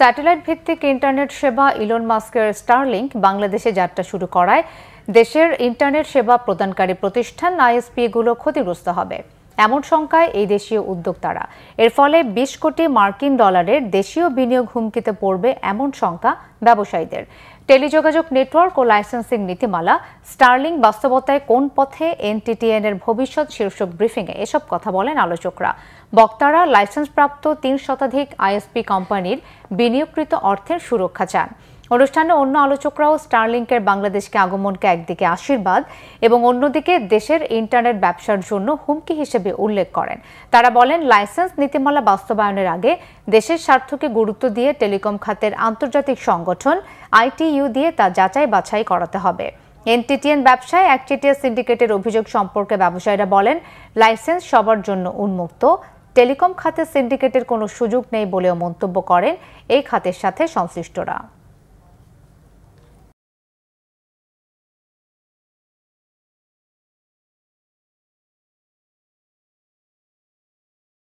Satellite ভিত্তিক internet সেবা Elon মাস্কের স্টারলিংক বাংলাদেশে যাত্রা শুরু করায় দেশের ইন্টারনেট সেবা প্রদানকারী প্রতিষ্ঠান আইএসপিগুলো ক্ষতিগ্রস্ত হবে এমন শঙ্কায় এই দেশীয় উদ্যোক্তারা। এর ফলে ২০ কোটি মার্কিন ডলারের দেশীয় বিনিয়োগ হুমকিতে পড়বে এমন শঙ্কা ব্যবসায়ীদের। টেলিযোগাযোগ নেটওয়ার্ক ও লাইসেন্সিং নীতিমালা স্টারলিংক বাস্তবতায় কোন পথে এনটিটিএন এর ভবিষ্যৎ শীর্ষক ব্রিফিংয়ে এসব কথা বলেন আলোচকরা। বক্তারা লাইসেন্সপ্রাপ্ত ৩ শতাধিক আইএসপি কোম্পানির বিনিয়োগকৃত অর্থের সুরক্ষা চান। অনুষ্ঠানে অন্য আলোচকরাও স্টারলিংকের বাংলাদেশকে আগমনকে একদিকে আশীর্বাদ এবং অন্যদিকে দেশের ইন্টারনেট ব্যবসার জন্য হুমকি হিসেবে উল্লেখ করেন। তারা বলেন, লাইসেন্স নীতিমালা বাস্তবায়নের আগে দেশের স্বার্থকে গুরুত্ব দিয়ে টেলিকম খাতের আন্তর্জাতিক সংগঠন আইটিইউ দিয়ে তা যাচাই বাছাই করাতে হবে। এনটিটিএন ব্যবসায় একচেটিয়া সিন্ডিকেটের অভিযোগ সম্পর্কে ব্যবসায়ীরা বলেন, লাইসেন্স সবার জন্য উন্মুক্ত, টেলিকম খাতে সিন্ডিকেটের কোনো সুযোগ নেই বলেও মন্তব্য করেন এই খাতের সাথে সংশ্লিষ্টরা।